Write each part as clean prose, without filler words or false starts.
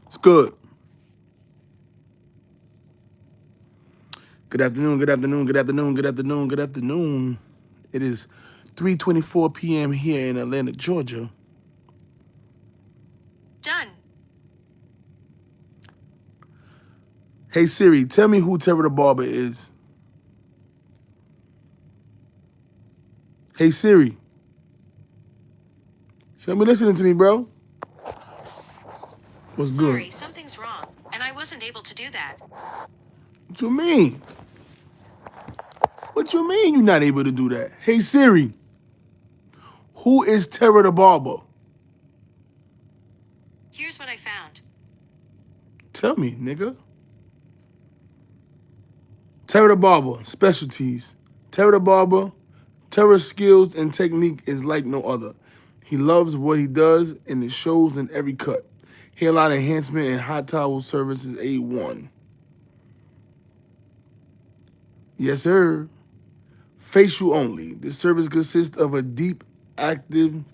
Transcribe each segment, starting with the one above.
It's good. Good afternoon, good afternoon, good afternoon, good afternoon, good afternoon. It is 3:24 p.m. here in Atlanta, Georgia. Done. Hey Siri, tell me who Terah Da Barber is. Hey Siri, show me listening to me, bro. What's good? Sorry, something's wrong, and I wasn't able to do that. What you mean? What you mean you're not able to do that? Hey Siri, who is Terah Da Barber? Here's what I found. Tell me, nigga. Terah Da Barber, specialties. Terah Da Barber, Terah's skills and technique is like no other. He loves what he does and it shows in every cut. Hairline enhancement and hot towel service is A1. Yes, sir. Facial only. This service consists of a deep, active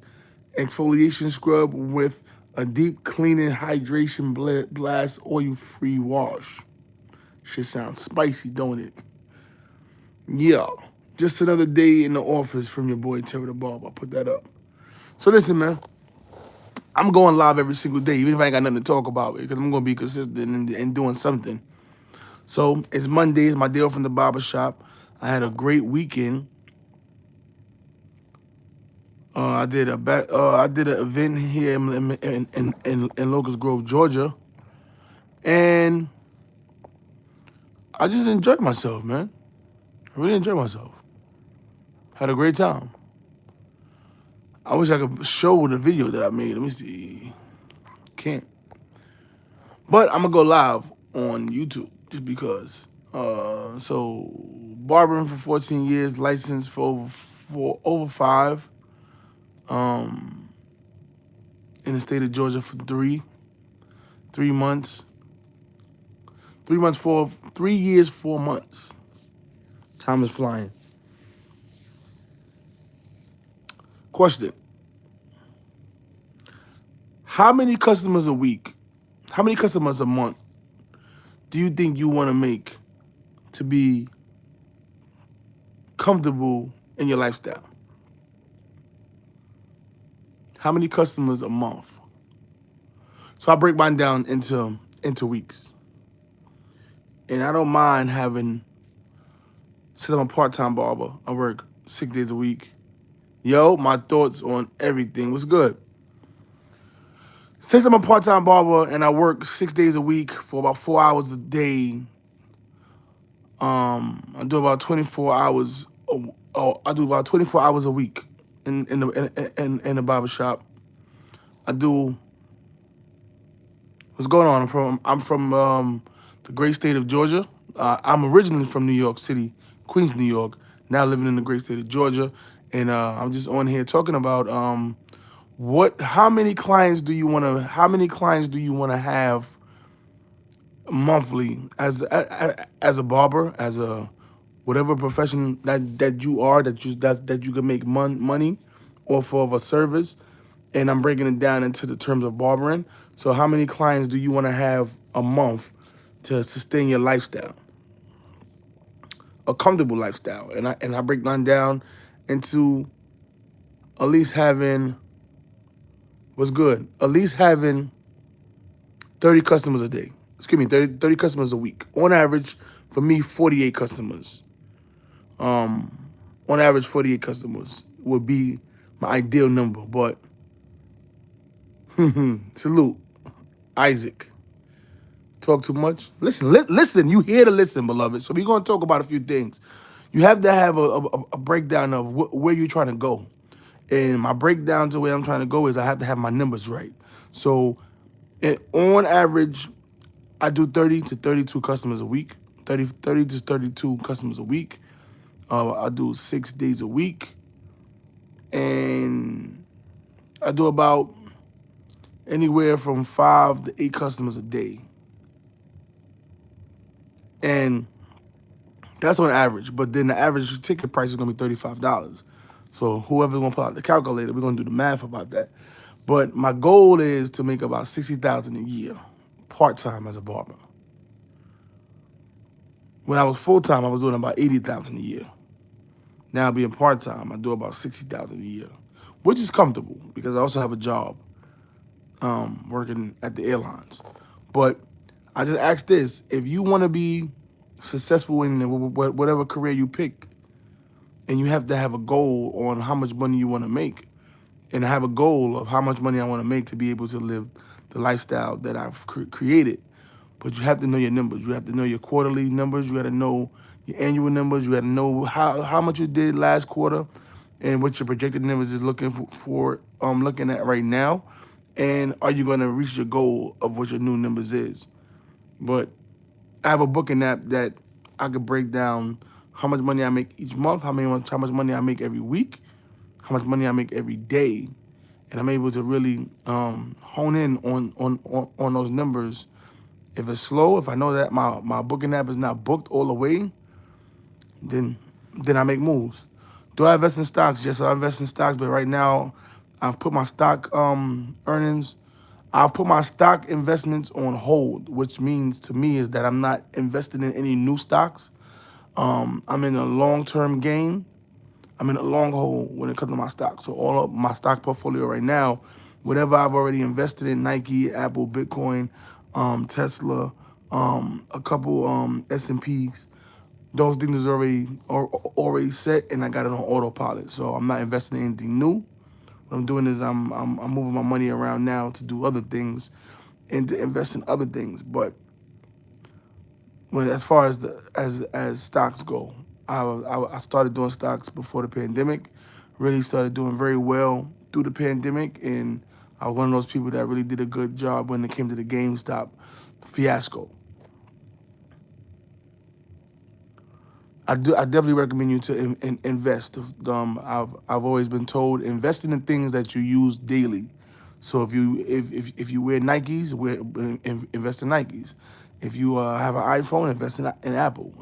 exfoliation scrub with a deep cleaning hydration blast oil-free wash. Shit sounds spicy, don't it? Yeah. Just another day in the office from your boy Terry the Barb. I put that up. So listen, man. I'm going live every single day, even if I ain't got nothing to talk about, because I'm going to be consistent and doing something. So it's Monday. It's my day off from the barber shop. I had a great weekend. I did an event here in Locust Grove, Georgia, and I just enjoyed myself, man. I really enjoyed myself. Had a great time. I wish I could show the video that I made. Let me see. Can't. But I'm gonna go live on YouTube just because. So barbering for 14 years, licensed for over 5. Um, in the state of Georgia for 3 months. 3 years, 4 months. Time is flying. Question: how many customers a week? How many customers a month do you think you want to make to be comfortable in your lifestyle? How many customers a month? So I break mine down into weeks. And I don't mind having, since I'm a part-time barber, I work 6 days a week. Yo, my thoughts on everything was good. Since I'm a part-time barber and I work 6 days a week for about 4 hours a day, I do about 24 hours. I do about 24 hours a week in the barber shop. I do. What's going on? I'm from the great state of Georgia. I'm originally from New York City, Queens, New York. Now living in the great state of Georgia, and I'm just on here talking about how many clients do you want to have monthly as a barber, as a whatever profession that you are, that you can make money off of a service. And I'm breaking it down into the terms of barbering. So how many clients do you want to have a month to sustain your lifestyle, a comfortable lifestyle? And I break mine down into at least having, what's good, at least having 30 customers a day. Excuse me, 30 customers a week. On average, for me, 48 customers. On average, 48 customers would be my ideal number. But salute, Isaac. Talk too much? Listen. You here to listen, beloved. So we're gonna talk about a few things. You have to have a breakdown of where you're trying to go. And my breakdown to where I'm trying to go is I have to have my numbers right. So on average, I do 30 to 32 customers a week. 30 to 32 customers a week. I do 6 days a week. And I do about anywhere from 5 to 8 customers a day. And that's on average. But then the average ticket price is going to be $35. So whoever's going to pull out the calculator, we're going to do the math about that. But my goal is to make about $60,000 a year part time as a barber. When I was full time, I was doing about 80,000 a year. Now being part time, I do about 60,000 a year, which is comfortable because I also have a job working at the airlines. But I just ask this: if you want to be successful in whatever career you pick, and you have to have a goal on how much money you want to make, and I have a goal of how much money I want to make to be able to live the lifestyle that I've created. But you have to know your numbers. You have to know your quarterly numbers. You got to know your annual numbers. You got to know how much you did last quarter, and what your projected numbers is looking looking at right now, and are you going to reach your goal of what your new numbers is. But I have a booking app that I could break down how much money I make each month, how much money I make every week, how much money I make every day, and I'm able to really hone in on those numbers. If it's slow, if I know that my booking app is not booked all the way, then I make moves. Do I invest in stocks? Yes, I invest in stocks, but right now I've put my stock earnings, I've put my stock investments on hold, which means to me is that I'm not investing in any new stocks. I'm in a long-term gain. I'm in a long hold when it comes to my stock. So all of my stock portfolio right now, whatever I've already invested in, Nike, Apple, Bitcoin, Tesla, a couple S&Ps, those things are already set, and I got it on autopilot. So I'm not investing in anything new. What I'm doing is I'm moving my money around now to do other things and to invest in other things. But when as far as as stocks go, I started doing stocks before the pandemic. Really started doing very well through the pandemic, and I was one of those people that really did a good job when it came to the GameStop fiasco. I definitely recommend you to invest. I've always been told invest in the things that you use daily. So if you wear Nikes, invest in Nikes. If you have an iPhone, invest in Apple.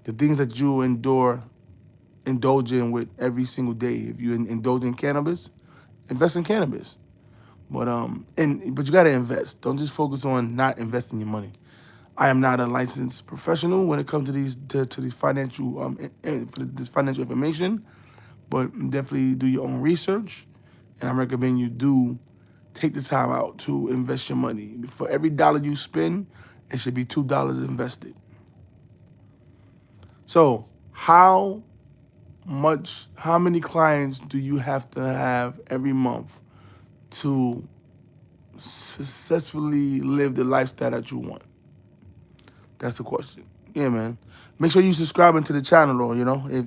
The things that you indulge in with every single day. If you indulge in cannabis, invest in cannabis. But you gotta invest. Don't just focus on not investing your money. I am not a licensed professional when it comes to these financial for this financial information, but definitely do your own research, and I recommend you do take the time out to invest your money. For every dollar you spend, it should be $2 invested. So how many clients do you have to have every month to successfully live the lifestyle that you want? That's the question. Yeah, man. Make sure you subscribing to the channel, though.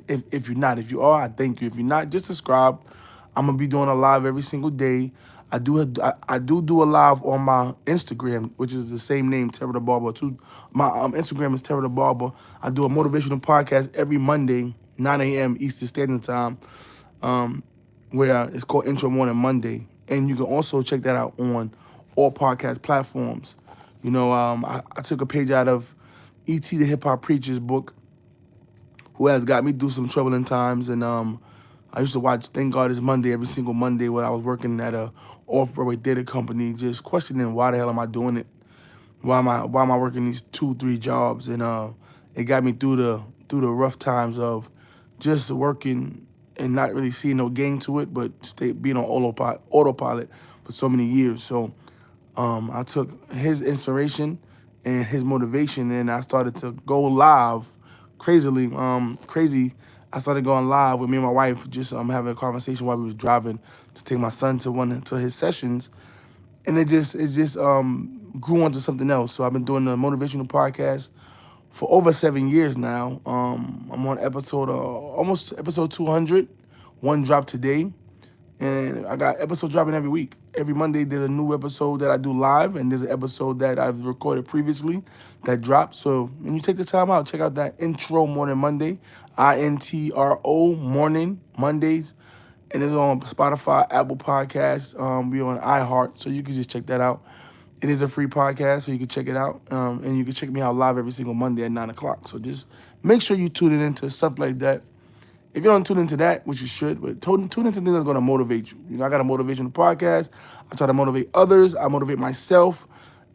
If you're not, if you are, I thank you. If you're not, just subscribe. I'm gonna be doing a live every single day. I do a live on my Instagram, which is the same name, Terah Da Barber. Too. My Instagram is Terah Da Barber. I do a motivational podcast every Monday, 9 a.m. Eastern Standard Time, um, where it's called Intro Morning Monday, and you can also check that out on all podcast platforms. I took a page out of E.T. the Hip Hop Preacher's book, who has got me through some troubling times. And I used to watch Thank God It's Monday every single Monday when I was working at a off-Broadway theater company, just questioning why the hell am I doing it? Why am I working these 2, 3 jobs? And it got me through the rough times of just working and not really seeing no gain to it, but being on autopilot for so many years. So I took his inspiration and his motivation, and I started to go live, crazy. I started going live with me and my wife, just having a conversation while we was driving to take my son to his sessions, and it just grew onto something else. So I've been doing the motivational podcast for over 7 years now. I'm on almost episode 200. One drop today. And I got episodes dropping every week. Every Monday, there's a new episode that I do live, and there's an episode that I've recorded previously that drops. So when you take the time out, check out that Intro Morning Monday, INTRO Morning Mondays. And it's on Spotify, Apple Podcasts. We're on iHeart, so you can just check that out. It is a free podcast, so you can check it out. And you can check me out live every single Monday at 9 o'clock. So just make sure you tune in into stuff like that. If you don't tune into that, which you should, but tune into things that's going to motivate you. I got a motivational podcast. I try to motivate others. I motivate myself.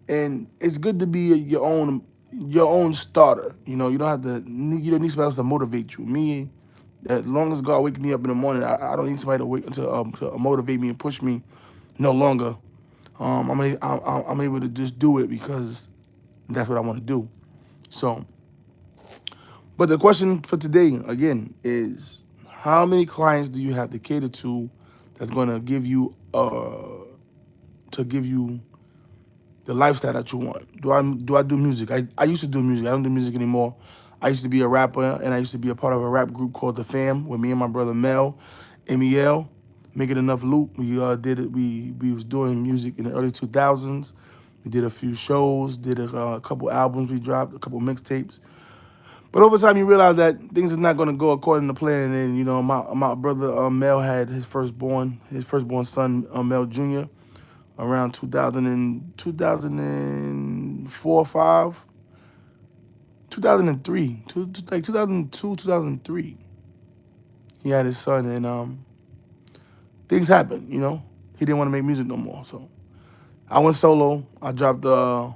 and it's good to be your own starter. You don't have to. You don't need somebody else to motivate you. Me, as long as God wake me up in the morning, I don't need somebody to motivate me and push me. No longer. I'm able to just do it because that's what I want to do. So, but the question for today again is, how many clients do you have to cater to that's going to give you the lifestyle that you want? Do I do music? I used to do music. I don't do music anymore. I used to be a rapper, and I used to be a part of a rap group called The Fam with me and my brother Mel, Miel, making enough loot. We did it. We was doing music in the early 2000s. We did a few shows, did a couple albums. We dropped a couple mixtapes. But over time, you realize that things is not going to go according to plan. And my brother Mel had his firstborn son Mel Jr. around 2000 and 2004, 5, 2003, like 2002, 2003. He had his son, and things happened. He didn't want to make music no more, so I went solo. I dropped a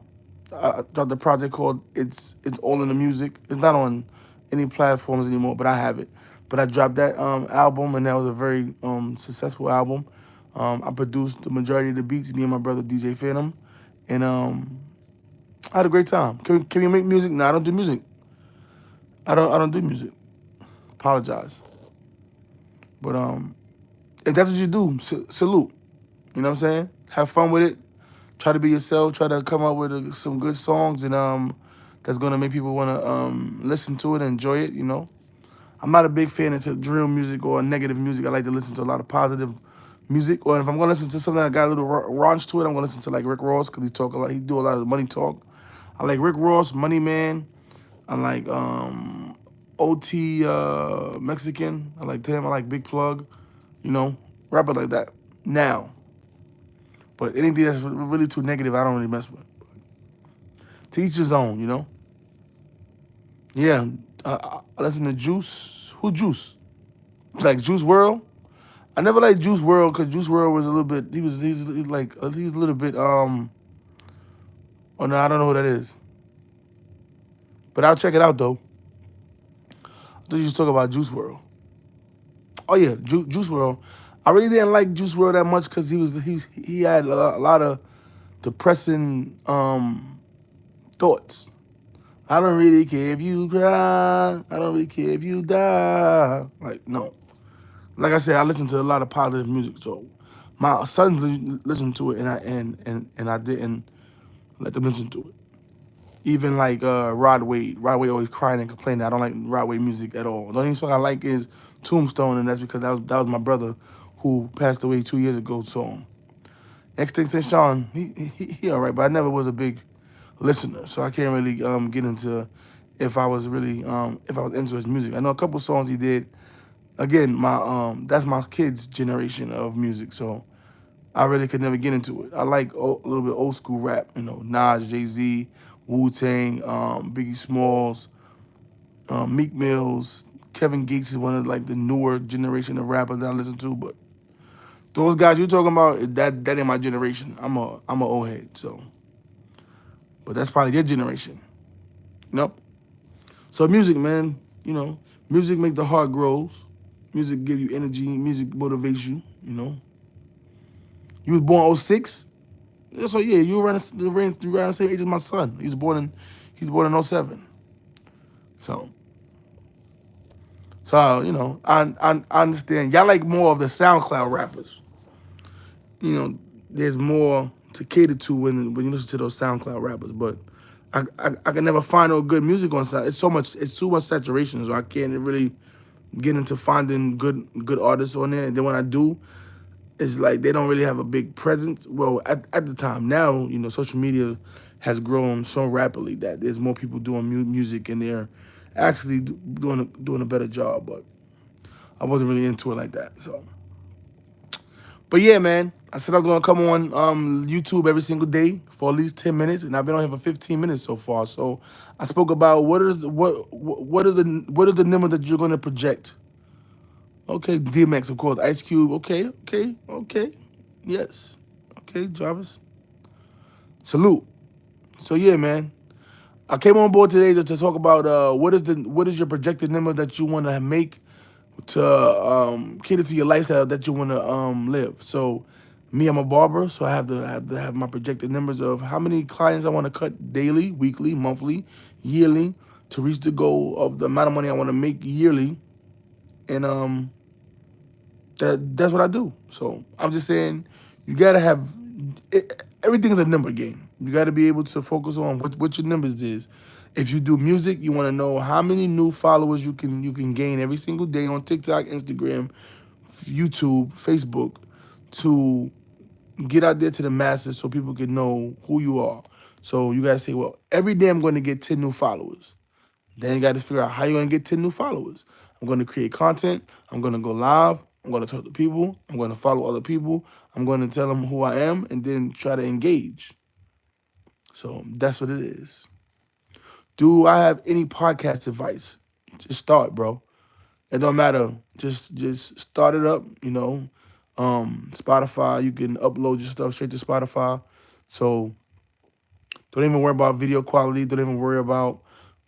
project called It's All in the Music. It's not on any platforms anymore, but I have it. But I dropped that album, and that was a very successful album. I produced the majority of the beats, me and my brother DJ Phantom, and I had a great time. Can we make music? No, I don't do music. I don't do music. Apologize. But if that's what you do, salute. You know what I'm saying? Have fun with it. Try to be yourself. Try to come up with some good songs, and that's gonna make people wanna listen to it and enjoy it. I'm not a big fan of drill music or negative music. I like to listen to a lot of positive music. Or if I'm gonna listen to something that got a little raunch to it, I'm gonna listen to like Rick Ross because he talk a lot. He do a lot of money talk. I like Rick Ross, Money Man. I like OT Mexican. I like him. I like Big Plug. You know, rapper like that. Now, but anything that's really too negative, I don't really mess with. To each his own. Yeah. I listen to Juice. Who Juice? Like Juice World. I never liked Juice World because Juice World was a little bit. He was a little bit. Oh no, I don't know who that is. But I'll check it out though. I thought you just talk about Juice World. Oh yeah, Juice World. I really didn't like Juice World that much because he had a lot of depressing thoughts. I don't really care if you cry. I don't really care if you die. Like no. Like I said, I listen to a lot of positive music. So my sons listen to it, and I didn't let them listen to it. Even like Rod Wade. Rod Wade always crying and complaining. I don't like Rod Wade music at all. The only song I like is Tombstone, and that's because that was my brother who passed away 2 years ago. So next thing said Sean, he all right, but I never was a big listener, so I can't really get into if I was into his music. I know a couple songs he did. Again, my that's my kids' generation of music, so I really could never get into it. I like a little bit old school rap, Nas, Jay Z, Wu Tang, Biggie Smalls, Meek Mills, Kevin Gates is one of like the newer generation of rappers that I listen to. But those guys you're talking about, that ain't my generation. I'm a old head, so but that's probably their generation, you know. So music, man, music make the heart grows. Music give you energy. Music motivates you. You was born '06. So yeah, you around the same age as my son. He was born in '07. So I understand. Y'all like more of the SoundCloud rappers. There's more to cater to when you listen to those SoundCloud rappers. But I can never find no good music on Sound. It's too much saturation, so I can't really get into finding good artists on there. And then when I do, it's like they don't really have a big presence. Well, at the time now, social media has grown so rapidly that there's more people doing music and they're actually doing a better job. But I wasn't really into it like that. So, but yeah, man, I said I was gonna come on YouTube every single day for at least 10 minutes, and I've been on here for 15 minutes so far. So I spoke about what is the number that you're gonna project. Okay, DMX, of course. Ice Cube. Okay, okay, okay. Yes. Okay, Jarvis. Salute. So yeah, man. I came on board today to talk about what is your projected number that you want to make to cater to your lifestyle that you want to live. So me, I'm a barber, so I have my projected numbers of how many clients I want to cut daily, weekly, monthly, yearly to reach the goal of the amount of money I want to make yearly, and that's what I do. So I'm just saying, you gotta have everything is a number game. You gotta be able to focus on what your numbers is. If you do music, you want to know how many new followers you can gain every single day on TikTok, Instagram, YouTube, Facebook, to get out there to the masses so people can know who you are. So you gotta say, well, every day I'm going to get 10 new followers. Then you got to figure out how you're going to get 10 new followers. I'm going to create content. I'm going to go live. I'm going to talk to people. I'm going to follow other people. I'm going to tell them who I am and then try to engage. So that's what it is. Do I have any podcast advice? Just start, bro. It don't matter. Just start it up. Spotify. You can upload your stuff straight to Spotify. So don't even worry about video quality. Don't even worry about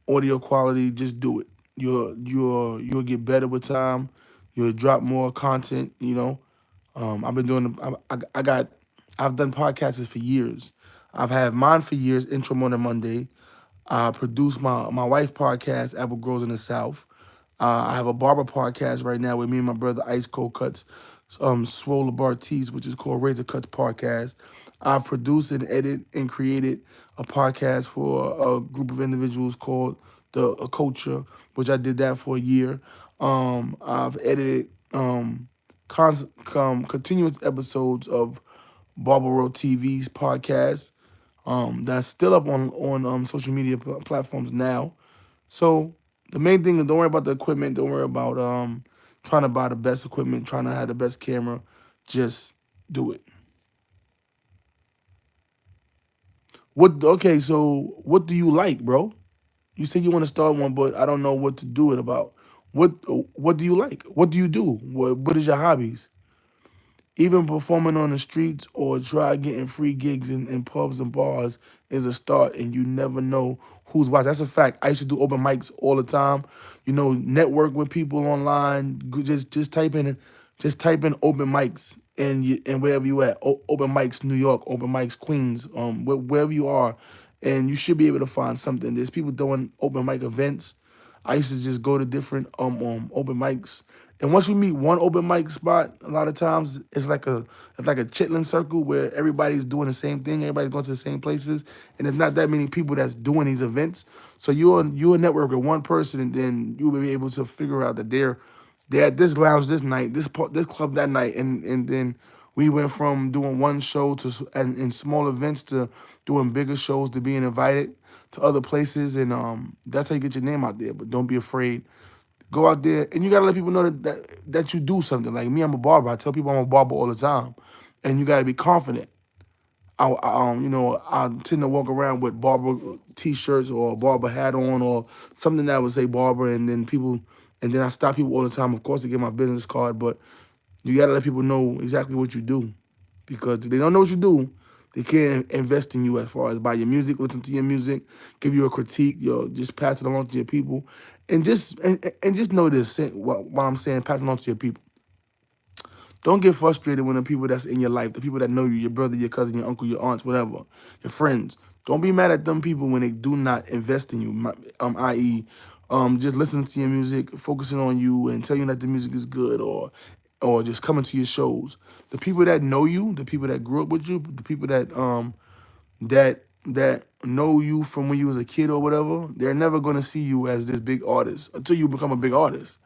audio quality. Just do it. You'll get better with time. You'll drop more content. I've been doing. I got. I've done podcasts for years. I've had mine for years. Intro Morning Monday. I produce my wife podcast, Apple Grows in the South. I have a barber podcast right now with me and my brother Ice Cold Cuts, Swole Bartiz, which is called Razor Cuts Podcast. I've produced and edited and created a podcast for a group of individuals called the A Culture, which I did that for a year. I've edited continuous episodes of Barber World TV's podcast. That's still up on social media platforms now. So the main thing is don't worry about the equipment. Don't worry about trying to buy the best equipment, trying to have the best camera. Just do it. What? Okay, so what do you like, bro? You said you want to start one, but I don't know what to do it about. What What do you like? What do you do? What is your hobbies? Even performing on the streets or try getting free gigs in pubs and bars is a start, and you never know who's watching. That's a fact. I used to do open mics all the time. Network with people online. Just type in open mics and wherever you at. Open mics New York, open mics Queens, wherever you are, and you should be able to find something. There's people doing open mic events. I used to just go to different open mics, and once you meet one open mic spot, a lot of times it's like a chitlin circle where everybody's doing the same thing, everybody's going to the same places, and there's not that many people that's doing these events. So you'll network with one person, and then you'll be able to figure out that they're at this lounge this night, this club that night, and then we went from doing one show and in small events to doing bigger shows to being invited to other places, and that's how you get your name out there. But don't be afraid. Go out there, and you gotta let people know that you do something. Like me, I'm a barber. I tell people I'm a barber all the time, and you gotta be confident. I tend to walk around with barber t-shirts or a barber hat on or something that would say barber, and then I stop people all the time, of course, to get my business card. But you gotta let people know exactly what you do, because if they don't know what you do, they can't invest in you as far as buy your music, listen to your music, give you a critique, just pass it along to your people, and just know this. What I'm saying, pass it along to your people. Don't get frustrated when the people that's in your life, the people that know you, your brother, your cousin, your uncle, your aunts, whatever, your friends. Don't be mad at them people when they do not invest in you. I.e., just listening to your music, focusing on you, and telling you that the music is good, or just coming to your shows. The people that know you, the people that grew up with you, the people that know you from when you was a kid or whatever, they're never gonna see you as this big artist until you become a big artist.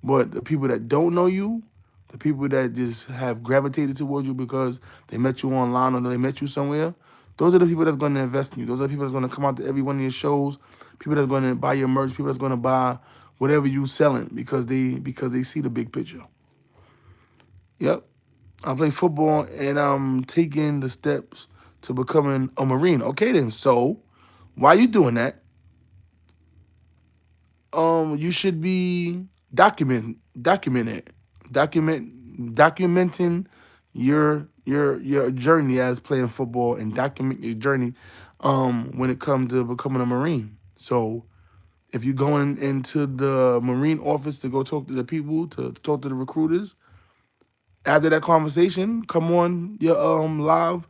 But the people that don't know you, the people that just have gravitated towards you because they met you online or they met you somewhere, those are the people that's going to invest in you. Those are the people that's going to come out to every one of your shows. People that's going to buy your merch. People that's going to buy whatever you selling because they see the big picture. Yep. I play football and I'm taking the steps to becoming a Marine. Okay then. So while you doing that, you should be documenting your journey as playing football and document your journey when it comes to becoming a Marine. So if you're going into the Marine office to go talk to the people, to talk to the recruiters, after that conversation, come on your live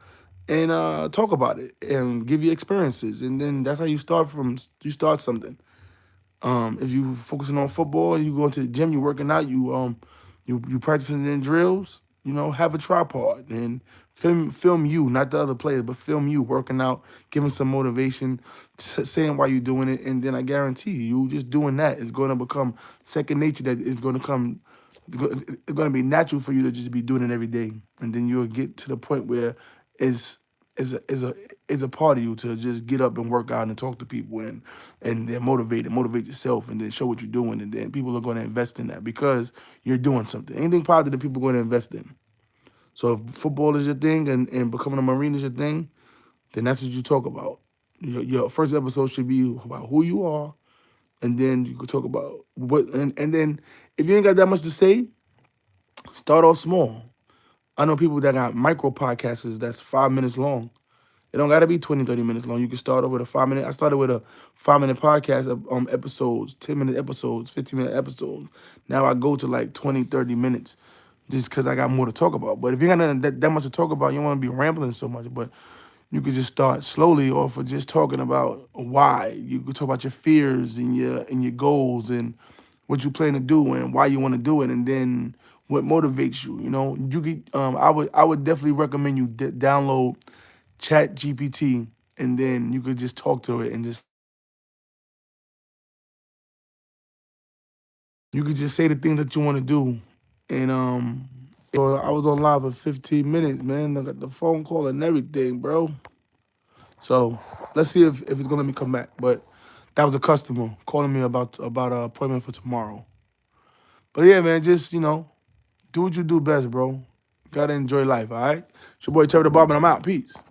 and talk about it and give your experiences, and then that's how you start something. If you focusing on football, you going to the gym, you working out, you practicing in drills. You know, have a tripod and film you, not the other players, but film you working out, giving some motivation, saying why you're doing it, and then I guarantee you just doing that is going to become second nature. That is going to come. It's going to be natural for you to just be doing it every day, and then you'll get to the point where it's is a part of you to just get up and work out and talk to people and then motivate yourself and then show what you're doing, and then people are going to invest in that because you're doing something. Anything positive, people are going to invest in. So if football is your thing and becoming a Marine is your thing, then that's what you talk about. Your first episode should be about who you are, and then you could talk about what and then if you ain't got that much to say, start off small. I know people that got micro podcasts that's 5 minutes long. It don't got to be 20, 30 minutes long. You can start off with a 5 minute. I started with a 5 minute podcast of episodes, 10-minute episodes, 15-minute episodes. Now I go to like 20, 30 minutes just because I got more to talk about. But if you got nothing that much to talk about, you don't want to be rambling so much. But you could just start slowly off of just talking about why. You could talk about your fears and your goals and what you plan to do and why you want to do it, and then what motivates you. You know, you could. I would definitely recommend you download Chat GPT, and then you could just talk to it and just you could just say the things that you want to do. And I was on live for 15 minutes, man. I got the phone call and everything, bro. So let's see if it's gonna let me come back. But that was a customer calling me about an appointment for tomorrow. But yeah, man, just do what you do best, bro. Gotta enjoy life, all right? It's your boy Terah Da Barber, and I'm out. Peace.